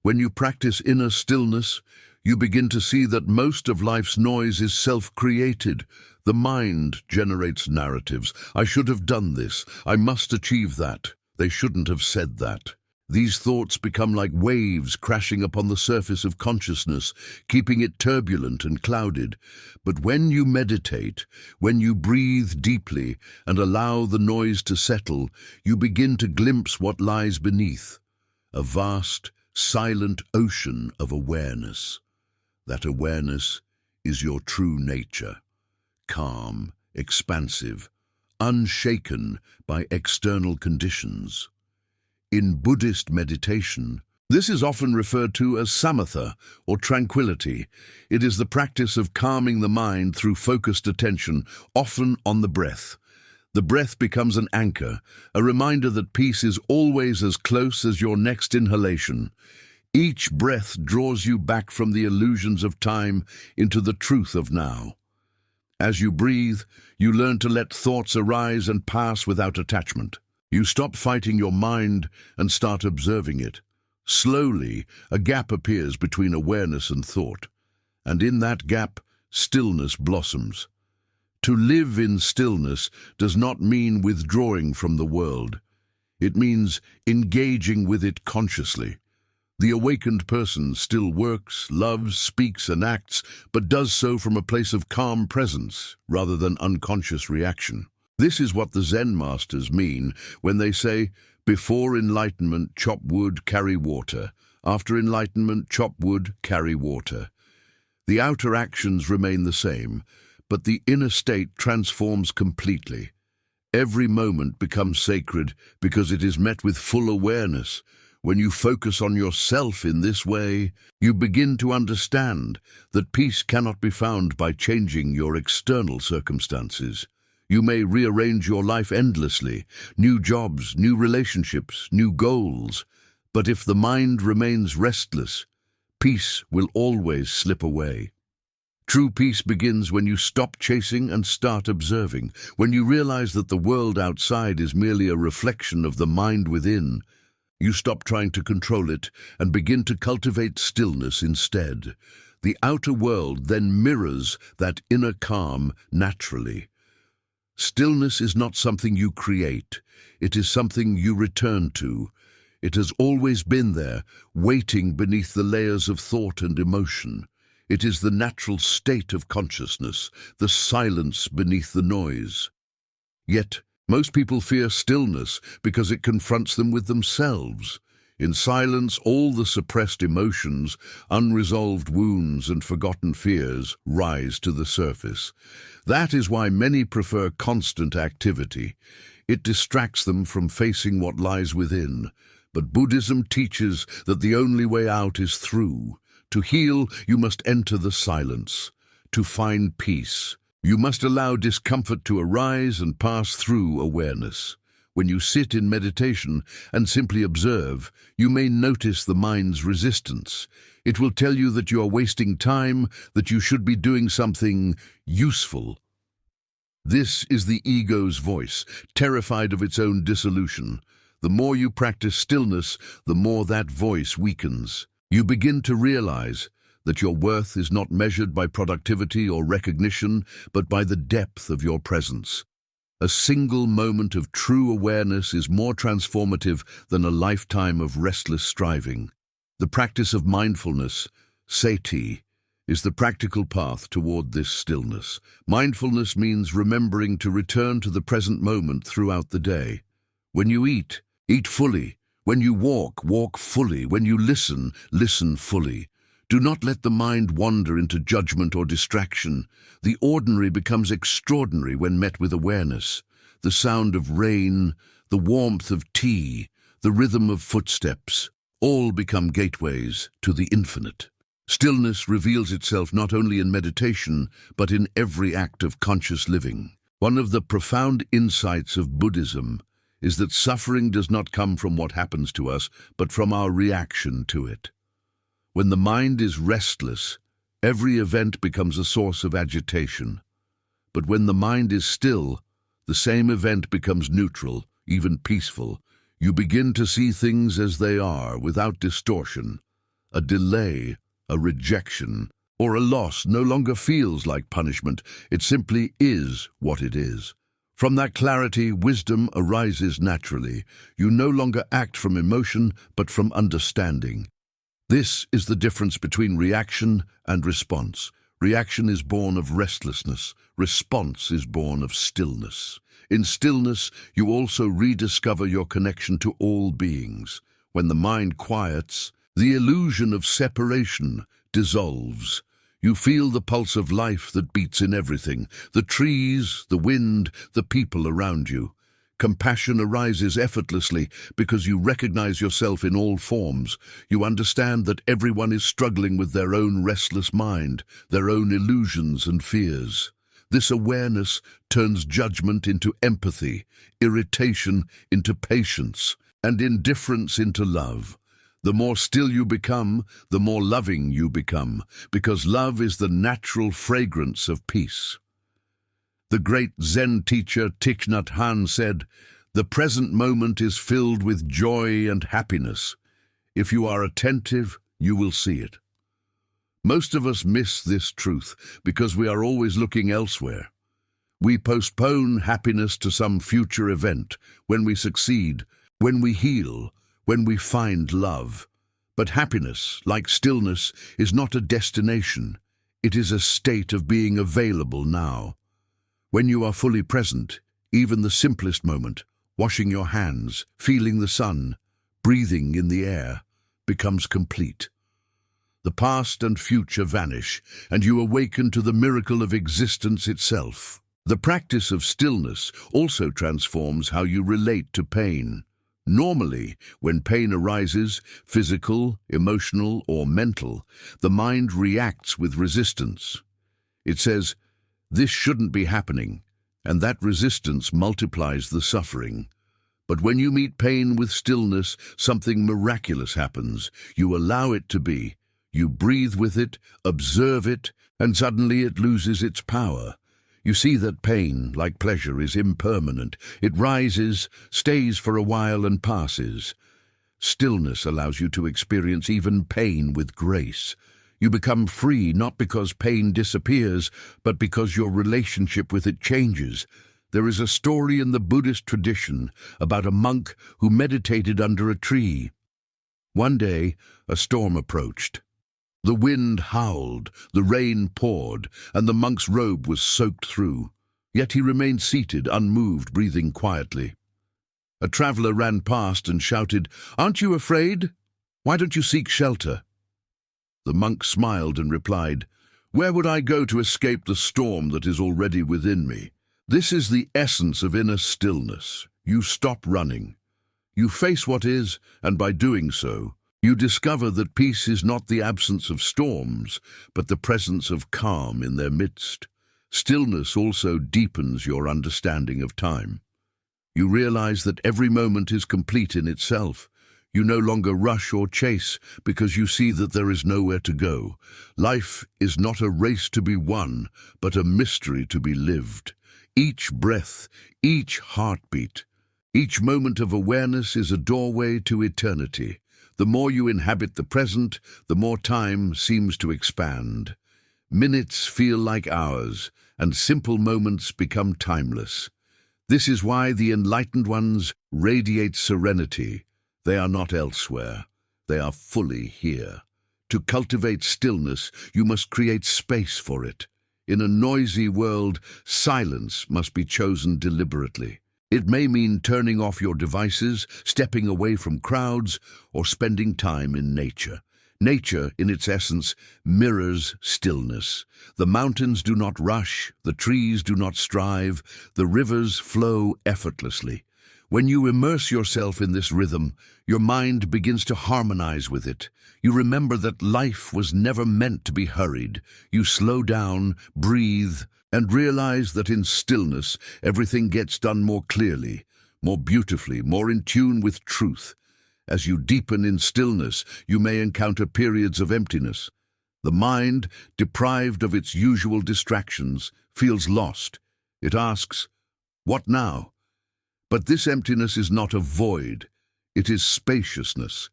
When you practice inner stillness, you begin to see that most of life's noise is self-created. The mind generates narratives. I should have done this. I must achieve that. They shouldn't have said that. These thoughts become like waves crashing upon the surface of consciousness, keeping it turbulent and clouded. But when you meditate, when you breathe deeply and allow the noise to settle, you begin to glimpse what lies beneath. A vast, silent ocean of awareness. That awareness is your true nature. Calm, expansive, unshaken by external conditions. In Buddhist meditation, this is often referred to as samatha, or tranquility. It is the practice of calming the mind through focused attention, often on the breath. The breath becomes an anchor, a reminder that peace is always as close as your next inhalation. Each breath draws you back from the illusions of time into the truth of now. As you breathe, you learn to let thoughts arise and pass without attachment. You stop fighting your mind and start observing it. Slowly, a gap appears between awareness and thought, and in that gap, stillness blossoms. To live in stillness does not mean withdrawing from the world. It means engaging with it consciously. The awakened person still works, loves, speaks, and acts, but does so from a place of calm presence rather than unconscious reaction. This is what the Zen masters mean when they say, "Before enlightenment, chop wood, carry water. After enlightenment, chop wood, carry water." The outer actions remain the same, but the inner state transforms completely. Every moment becomes sacred because it is met with full awareness. When you focus on yourself in this way, you begin to understand that peace cannot be found by changing your external circumstances. You may rearrange your life endlessly, new jobs, new relationships, new goals, but if the mind remains restless, peace will always slip away. True peace begins when you stop chasing and start observing, when you realize that the world outside is merely a reflection of the mind within. You stop trying to control it and begin to cultivate stillness instead. The outer world then mirrors that inner calm naturally. Stillness is not something you create, it is something you return to. It has always been there, waiting beneath the layers of thought and emotion. It is the natural state of consciousness, the silence beneath the noise. Yet, most people fear stillness because it confronts them with themselves. In silence, all the suppressed emotions, unresolved wounds and forgotten fears rise to the surface. That is why many prefer constant activity. It distracts them from facing what lies within. But Buddhism teaches that the only way out is through. To heal, you must enter the silence. To find peace, you must allow discomfort to arise and pass through awareness. When you sit in meditation and simply observe, you may notice the mind's resistance. It will tell you that you are wasting time, that you should be doing something useful. This is the ego's voice, terrified of its own dissolution. The more you practice stillness, the more that voice weakens. You begin to realize that your worth is not measured by productivity or recognition, but by the depth of your presence. A single moment of true awareness is more transformative than a lifetime of restless striving. The practice of mindfulness, sati, is the practical path toward this stillness. Mindfulness means remembering to return to the present moment throughout the day. When you eat, eat fully. When you walk, walk fully. When you listen, listen fully. Do not let the mind wander into judgment or distraction. The ordinary becomes extraordinary when met with awareness. The sound of rain, the warmth of tea, the rhythm of footsteps, all become gateways to the infinite. Stillness reveals itself not only in meditation, but in every act of conscious living. One of the profound insights of Buddhism is that suffering does not come from what happens to us, but from our reaction to it. When the mind is restless, every event becomes a source of agitation. But when the mind is still, the same event becomes neutral, even peaceful. You begin to see things as they are, without distortion. A delay, a rejection, or a loss no longer feels like punishment. It simply is what it is. From that clarity, wisdom arises naturally. You no longer act from emotion, but from understanding. This is the difference between reaction and response. Reaction is born of restlessness. Response is born of stillness. In stillness, you also rediscover your connection to all beings. When the mind quiets, the illusion of separation dissolves. You feel the pulse of life that beats in everything, the trees, the wind, the people around you. Compassion arises effortlessly because you recognize yourself in all forms. You understand that everyone is struggling with their own restless mind, their own illusions and fears. This awareness turns judgment into empathy, irritation into patience, and indifference into love. The more still you become, the more loving you become, because love is the natural fragrance of peace. The great Zen teacher Thich Nhat Hanh said, "The present moment is filled with joy and happiness. If you are attentive, you will see it." Most of us miss this truth because we are always looking elsewhere. We postpone happiness to some future event, when we succeed, when we heal, when we find love. But happiness, like stillness, is not a destination. It is a state of being available now. When you are fully present, even the simplest moment, washing your hands, feeling the sun, breathing in the air, becomes complete. The past and future vanish, and you awaken to the miracle of existence itself. The practice of stillness also transforms how you relate to pain. Normally, when pain arises, physical, emotional, or mental, the mind reacts with resistance. It says, "This shouldn't be happening," and that resistance multiplies the suffering. But when you meet pain with stillness, something miraculous happens. You allow it to be. You breathe with it, observe it, and suddenly it loses its power. You see that pain, like pleasure, is impermanent. It rises, stays for a while, and passes. Stillness allows you to experience even pain with grace. You become free not because pain disappears, but because your relationship with it changes. There is a story in the Buddhist tradition about a monk who meditated under a tree. One day, a storm approached. The wind howled, the rain poured, and the monk's robe was soaked through. Yet he remained seated, unmoved, breathing quietly. A traveler ran past and shouted, "Aren't you afraid? Why don't you seek shelter?" The monk smiled and replied, "Where would I go to escape the storm that is already within me?" This is the essence of inner stillness. You stop running. You face what is, and by doing so, you discover that peace is not the absence of storms, but the presence of calm in their midst. Stillness also deepens your understanding of time. You realize that every moment is complete in itself. You no longer rush or chase because you see that there is nowhere to go. Life is not a race to be won, but a mystery to be lived. Each breath, each heartbeat, each moment of awareness is a doorway to eternity. The more you inhabit the present, the more time seems to expand. Minutes feel like hours, and simple moments become timeless. This is why the enlightened ones radiate serenity. They are not elsewhere. They are fully here. To cultivate stillness, you must create space for it. In a noisy world, silence must be chosen deliberately. It may mean turning off your devices, stepping away from crowds, or spending time in nature. Nature, in its essence, mirrors stillness. The mountains do not rush, the trees do not strive, the rivers flow effortlessly. When you immerse yourself in this rhythm, your mind begins to harmonize with it. You remember that life was never meant to be hurried. You slow down, breathe, and realize that in stillness, everything gets done more clearly, more beautifully, more in tune with truth. As you deepen in stillness, you may encounter periods of emptiness. The mind, deprived of its usual distractions, feels lost. It asks, "What now?" But this emptiness is not a void. It is spaciousness,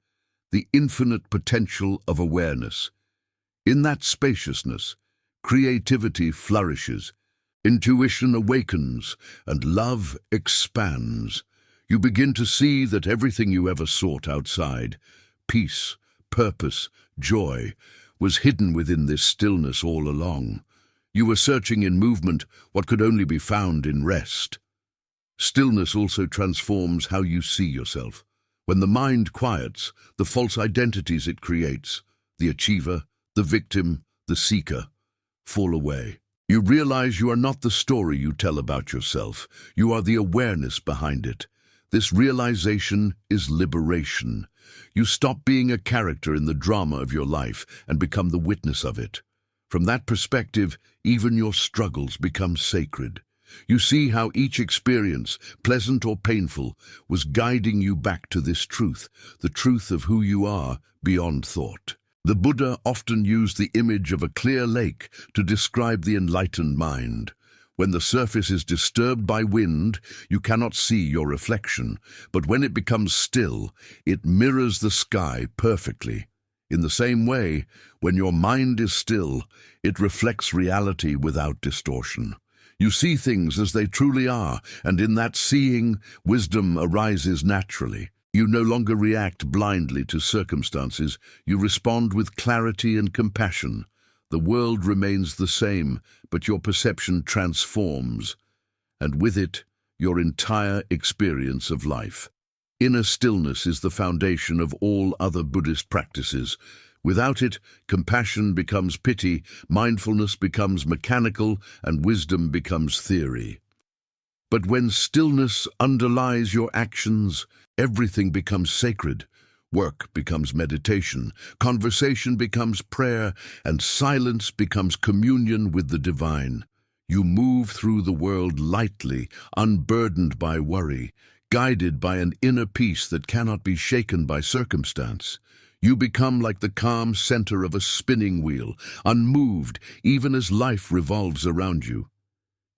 the infinite potential of awareness. In that spaciousness, creativity flourishes, intuition awakens, and love expands. You begin to see that everything you ever sought outside, peace, purpose, joy, was hidden within this stillness all along. You were searching in movement what could only be found in rest. Stillness also transforms how you see yourself. When the mind quiets, the false identities it creates, the achiever, the victim, the seeker, fall away. You realize you are not the story you tell about yourself. You are the awareness behind it. This realization is liberation. You stop being a character in the drama of your life and become the witness of it. From that perspective, even your struggles become sacred. You see how each experience, pleasant or painful, was guiding you back to this truth, the truth of who you are beyond thought. The Buddha often used the image of a clear lake to describe the enlightened mind. When the surface is disturbed by wind, you cannot see your reflection, but when it becomes still, it mirrors the sky perfectly. In the same way, when your mind is still, it reflects reality without distortion. You see things as they truly are, and in that seeing, wisdom arises naturally. You no longer react blindly to circumstances, you respond with clarity and compassion. The world remains the same, but your perception transforms, and with it, your entire experience of life. Inner stillness is the foundation of all other Buddhist practices. Without it, compassion becomes pity, mindfulness becomes mechanical, and wisdom becomes theory. But when stillness underlies your actions, everything becomes sacred. Work becomes meditation, conversation becomes prayer, and silence becomes communion with the divine. You move through the world lightly, unburdened by worry, guided by an inner peace that cannot be shaken by circumstance. You become like the calm center of a spinning wheel, unmoved even as life revolves around you.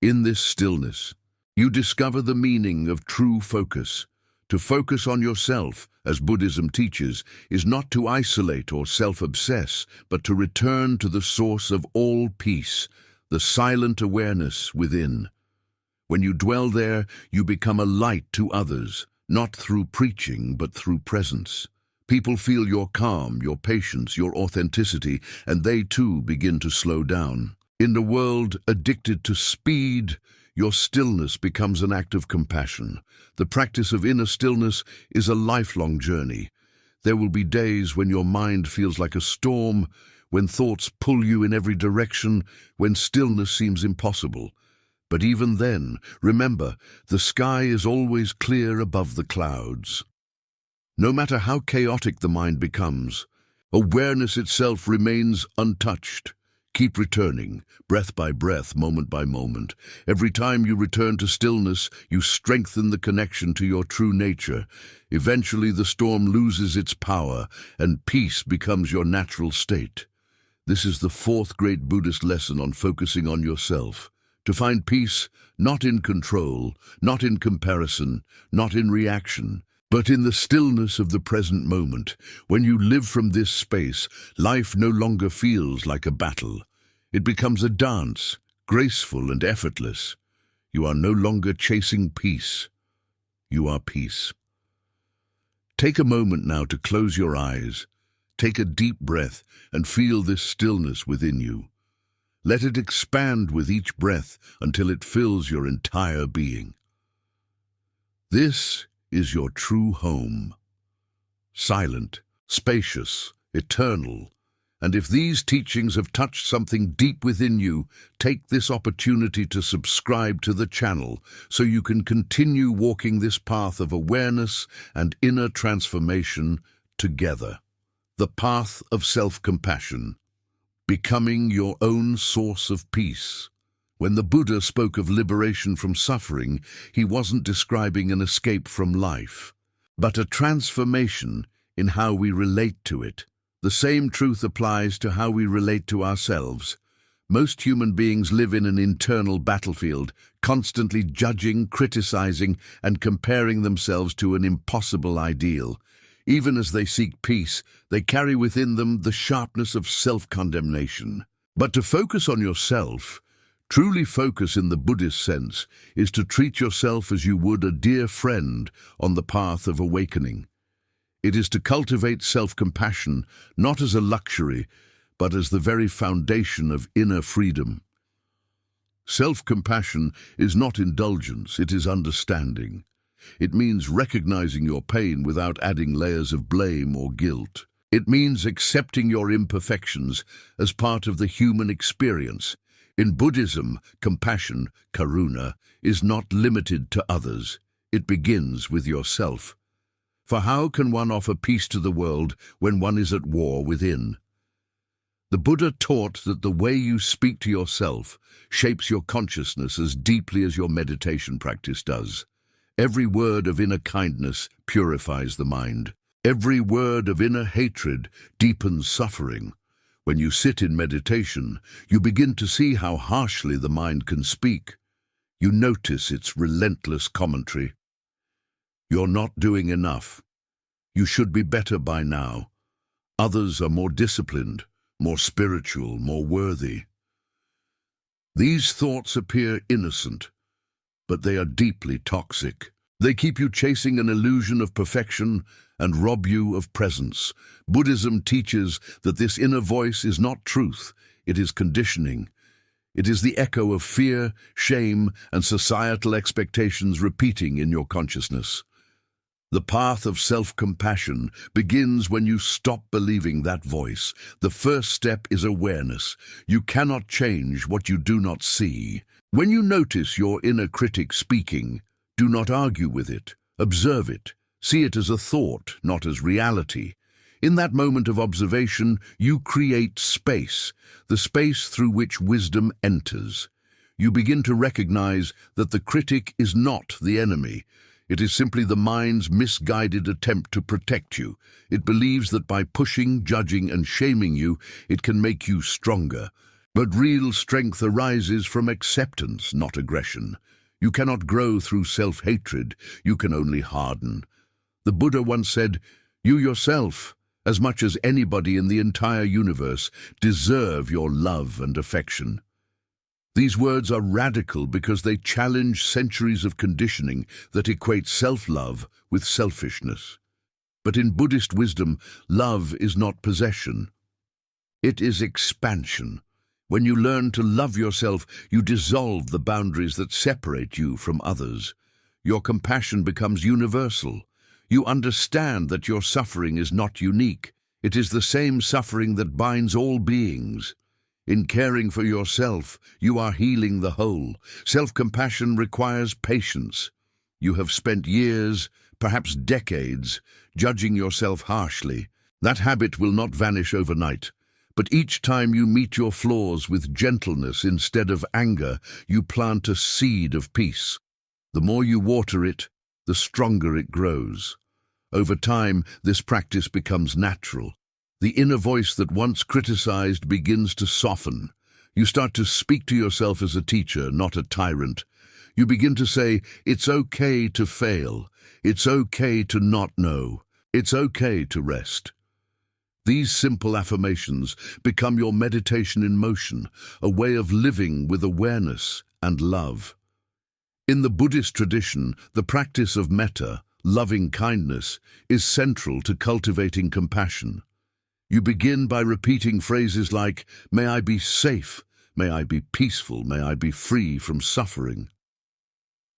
In this stillness, you discover the meaning of true focus. To focus on yourself, as Buddhism teaches, is not to isolate or self-obsess, but to return to the source of all peace, the silent awareness within. When you dwell there, you become a light to others, not through preaching, but through presence. People feel your calm, your patience, your authenticity, and they too begin to slow down. In a world addicted to speed, your stillness becomes an act of compassion. The practice of inner stillness is a lifelong journey. There will be days when your mind feels like a storm, when thoughts pull you in every direction, when stillness seems impossible. But even then, remember, the sky is always clear above the clouds. No matter how chaotic the mind becomes, awareness itself remains untouched. Keep returning, breath by breath, moment by moment. Every time you return to stillness, you strengthen the connection to your true nature. Eventually, the storm loses its power, and peace becomes your natural state. This is the fourth great Buddhist lesson on focusing on yourself. To find peace, not in control, not in comparison, not in reaction, but in the stillness of the present moment. When you live from this space, life no longer feels like a battle. It becomes a dance, graceful and effortless. You are no longer chasing peace. You are peace. Take a moment now to close your eyes. Take a deep breath and feel this stillness within you. Let it expand with each breath until it fills your entire being. This is your true home. Silent, spacious, eternal. And if these teachings have touched something deep within you, take this opportunity to subscribe to the channel so you can continue walking this path of awareness and inner transformation together. The path of self-compassion, becoming your own source of peace. When the Buddha spoke of liberation from suffering, he wasn't describing an escape from life, but a transformation in how we relate to it. The same truth applies to how we relate to ourselves. Most human beings live in an internal battlefield, constantly judging, criticizing, and comparing themselves to an impossible ideal. Even as they seek peace, they carry within them the sharpness of self-condemnation. But to focus on yourself, truly focus in the Buddhist sense, is to treat yourself as you would a dear friend on the path of awakening. It is to cultivate self-compassion not as a luxury, but as the very foundation of inner freedom. Self-compassion is not indulgence, it is understanding. It means recognizing your pain without adding layers of blame or guilt. It means accepting your imperfections as part of the human experience. In Buddhism, compassion, karuna, is not limited to others. It begins with yourself. For how can one offer peace to the world when one is at war within? The Buddha taught that the way you speak to yourself shapes your consciousness as deeply as your meditation practice does. Every word of inner kindness purifies the mind. Every word of inner hatred deepens suffering. When you sit in meditation, you begin to see how harshly the mind can speak. You notice its relentless commentary. You're not doing enough. You should be better by now. Others are more disciplined, more spiritual, more worthy. These thoughts appear innocent, but they are deeply toxic. They keep you chasing an illusion of perfection and rob you of presence. Buddhism teaches that this inner voice is not truth, it is conditioning. It is the echo of fear, shame, and societal expectations repeating in your consciousness. The path of self-compassion begins when you stop believing that voice. The first step is awareness. You cannot change what you do not see. When you notice your inner critic speaking, do not argue with it. Observe it. See it as a thought, not as reality. In that moment of observation, you create space, the space through which wisdom enters. You begin to recognize that the critic is not the enemy. It is simply the mind's misguided attempt to protect you. It believes that by pushing, judging, and shaming you, it can make you stronger. But real strength arises from acceptance, not aggression. You cannot grow through self-hatred. You can only harden. The Buddha once said, "You yourself, as much as anybody in the entire universe, deserve your love and affection." These words are radical because they challenge centuries of conditioning that equate self-love with selfishness. But in Buddhist wisdom, love is not possession. It is expansion. When you learn to love yourself, you dissolve the boundaries that separate you from others. Your compassion becomes universal. You understand that your suffering is not unique. It is the same suffering that binds all beings. In caring for yourself, you are healing the whole. Self-compassion requires patience. You have spent years, perhaps decades, judging yourself harshly. That habit will not vanish overnight. But each time you meet your flaws with gentleness instead of anger, you plant a seed of peace. The more you water it, the stronger it grows. Over time, this practice becomes natural. The inner voice that once criticized begins to soften. You start to speak to yourself as a teacher, not a tyrant. You begin to say, "It's okay to fail. It's okay to not know. It's okay to rest." These simple affirmations become your meditation in motion, a way of living with awareness and love. In the Buddhist tradition, the practice of metta, loving kindness, is central to cultivating compassion. You begin by repeating phrases like, "May I be safe, may I be peaceful, may I be free from suffering."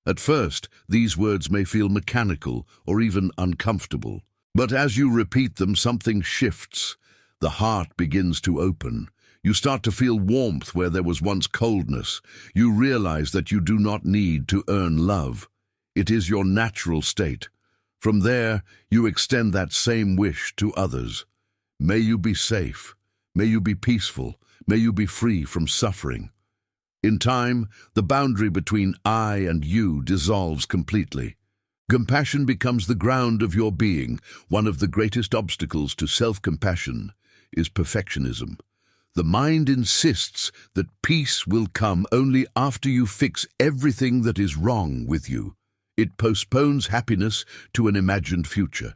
At first, these words may feel mechanical or even uncomfortable. But as you repeat them, something shifts. The heart begins to open. You start to feel warmth where there was once coldness. You realize that you do not need to earn love. It is your natural state. From there, you extend that same wish to others. May you be safe. May you be peaceful. May you be free from suffering. In time, the boundary between I and you dissolves completely. Compassion becomes the ground of your being. One of the greatest obstacles to self-compassion is perfectionism. The mind insists that peace will come only after you fix everything that is wrong with you. It postpones happiness to an imagined future.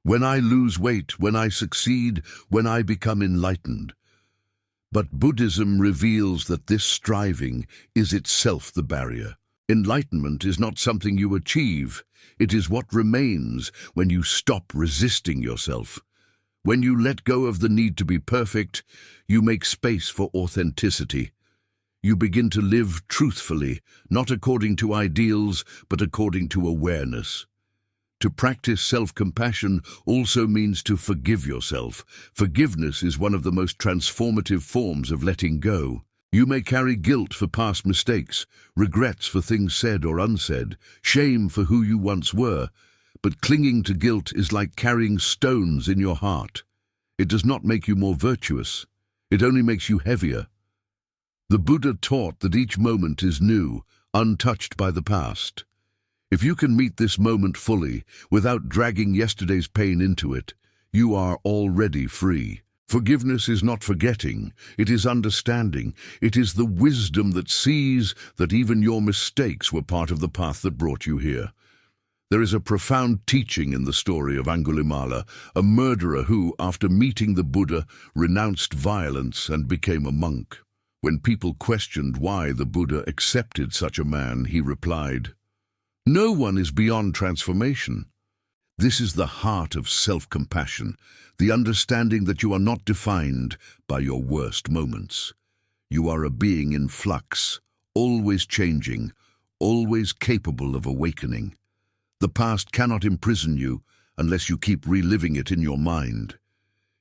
When I lose weight, when I succeed, when I become enlightened. But Buddhism reveals that this striving is itself the barrier. Enlightenment is not something you achieve. It is what remains when you stop resisting yourself. When you let go of the need to be perfect, you make space for authenticity. You begin to live truthfully, not according to ideals, but according to awareness. To practice self-compassion also means to forgive yourself. Forgiveness is one of the most transformative forms of letting go. You may carry guilt for past mistakes, regrets for things said or unsaid, shame for who you once were, but clinging to guilt is like carrying stones in your heart. It does not make you more virtuous. It only makes you heavier. The Buddha taught that each moment is new, untouched by the past. If you can meet this moment fully, without dragging yesterday's pain into it, you are already free. Forgiveness is not forgetting, it is understanding. It is the wisdom that sees that even your mistakes were part of the path that brought you here. There is a profound teaching in the story of Angulimala, a murderer who, after meeting the Buddha, renounced violence and became a monk. When people questioned why the Buddha accepted such a man, he replied, "No one is beyond transformation." This is the heart of self-compassion, the understanding that you are not defined by your worst moments. You are a being in flux, always changing, always capable of awakening. The past cannot imprison you unless you keep reliving it in your mind.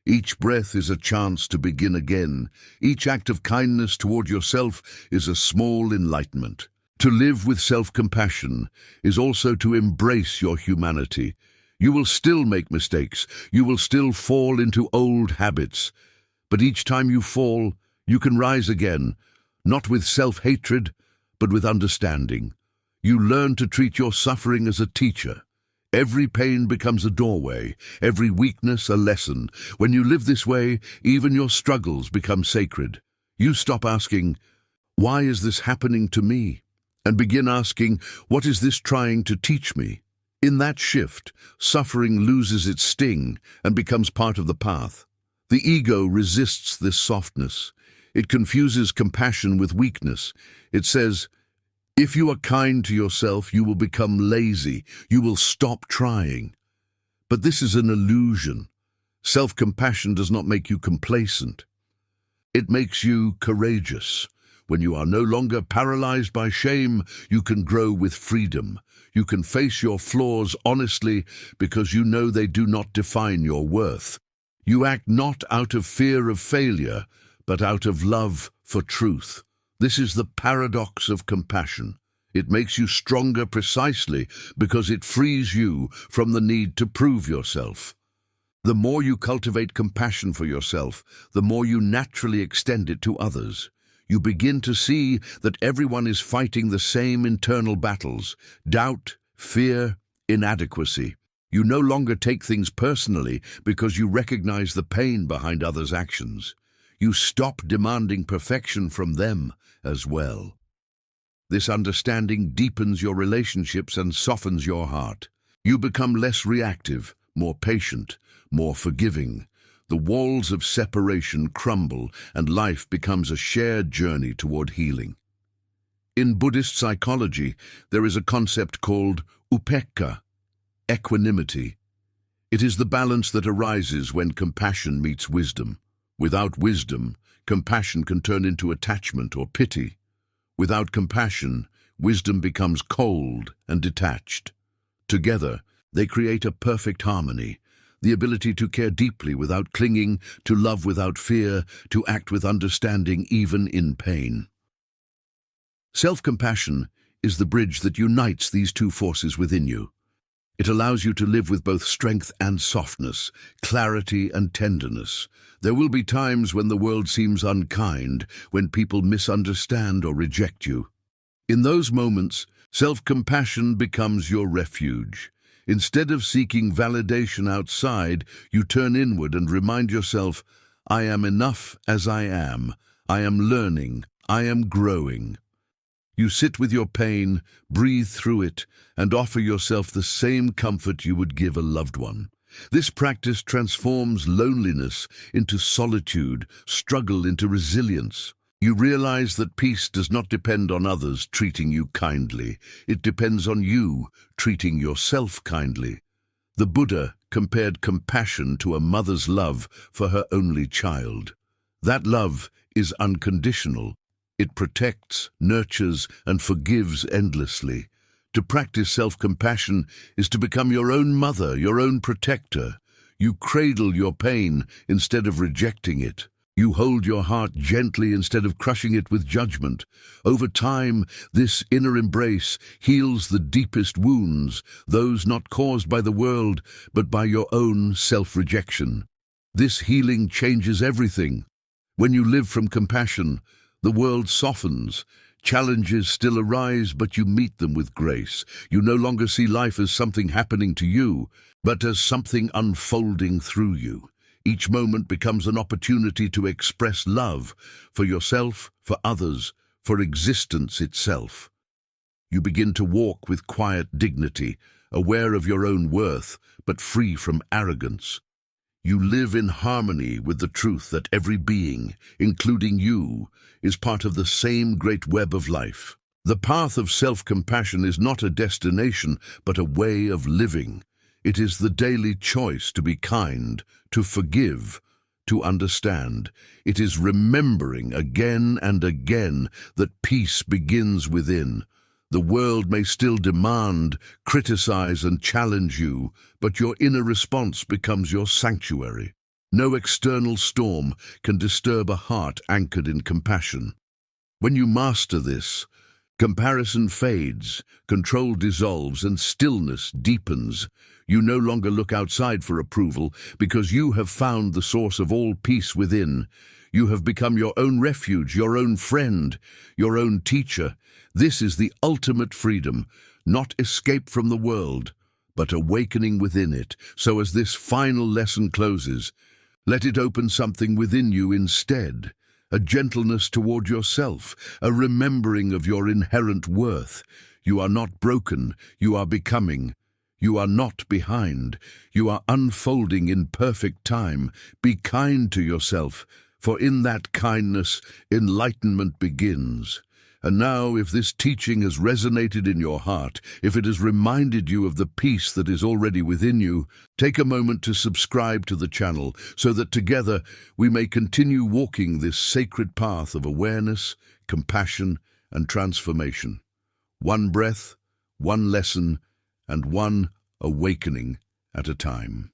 Each breath is a chance to begin again. Each act of kindness toward yourself is a small enlightenment. To live with self-compassion is also to embrace your humanity. You will still make mistakes. You will still fall into old habits. But each time you fall, you can rise again, not with self-hatred, but with understanding. You learn to treat your suffering as a teacher. Every pain becomes a doorway, every weakness a lesson. When you live this way, even your struggles become sacred. You stop asking, "Why is this happening to me?" and begin asking, "What is this trying to teach me?" In that shift, suffering loses its sting and becomes part of the path. The ego resists this softness. It confuses compassion with weakness. It says, if you are kind to yourself, you will become lazy. You will stop trying. But this is an illusion. Self-compassion does not make you complacent. It makes you courageous. When you are no longer paralyzed by shame, you can grow with freedom. You can face your flaws honestly because you know they do not define your worth. You act not out of fear of failure, but out of love for truth. This is the paradox of compassion. It makes you stronger precisely because it frees you from the need to prove yourself. The more you cultivate compassion for yourself, the more you naturally extend it to others. You begin to see that everyone is fighting the same internal battles: doubt, fear, inadequacy. You no longer take things personally because you recognize the pain behind others' actions. You stop demanding perfection from them as well. This understanding deepens your relationships and softens your heart. You become less reactive, more patient, more forgiving. The walls of separation crumble and life becomes a shared journey toward healing. In Buddhist psychology, there is a concept called upekkha, equanimity. It is the balance that arises when compassion meets wisdom. Without wisdom, compassion can turn into attachment or pity. Without compassion, wisdom becomes cold and detached. Together, they create a perfect harmony, the ability to care deeply without clinging, to love without fear, to act with understanding even in pain. Self-compassion is the bridge that unites these two forces within you. It allows you to live with both strength and softness, clarity and tenderness. There will be times when the world seems unkind, when people misunderstand or reject you. In those moments, self-compassion becomes your refuge. Instead of seeking validation outside, you turn inward and remind yourself, "I am enough as I am. I am learning. I am growing." You sit with your pain, breathe through it, and offer yourself the same comfort you would give a loved one. This practice transforms loneliness into solitude, struggle into resilience. You realize that peace does not depend on others treating you kindly. It depends on you treating yourself kindly. The Buddha compared compassion to a mother's love for her only child. That love is unconditional. It protects, nurtures, and forgives endlessly. To practice self-compassion is to become your own mother, your own protector. You cradle your pain instead of rejecting it. You hold your heart gently instead of crushing it with judgment. Over time, this inner embrace heals the deepest wounds, those not caused by the world, but by your own self-rejection. This healing changes everything. When you live from compassion, the world softens. Challenges still arise, but you meet them with grace. You no longer see life as something happening to you, but as something unfolding through you. Each moment becomes an opportunity to express love for yourself, for others, for existence itself. You begin to walk with quiet dignity, aware of your own worth, but free from arrogance. You live in harmony with the truth that every being, including you, is part of the same great web of life. The path of self-compassion is not a destination, but a way of living. It is the daily choice to be kind, to forgive, to understand. It is remembering again and again that peace begins within. The world may still demand, criticize, and challenge you, but your inner response becomes your sanctuary. No external storm can disturb a heart anchored in compassion. When you master this, comparison fades, control dissolves, and stillness deepens. You no longer look outside for approval because you have found the source of all peace within. You have become your own refuge, your own friend, your own teacher, This is the ultimate freedom, not escape from the world, but awakening within it. So as this final lesson closes, let it open something within you instead, a gentleness toward yourself, a remembering of your inherent worth. You are not broken, you are becoming. You are not behind, you are unfolding in perfect time. Be kind to yourself, for in that kindness, enlightenment begins. And now, if this teaching has resonated in your heart, if it has reminded you of the peace that is already within you, take a moment to subscribe to the channel so that together we may continue walking this sacred path of awareness, compassion, and transformation. One breath, one lesson, and one awakening at a time.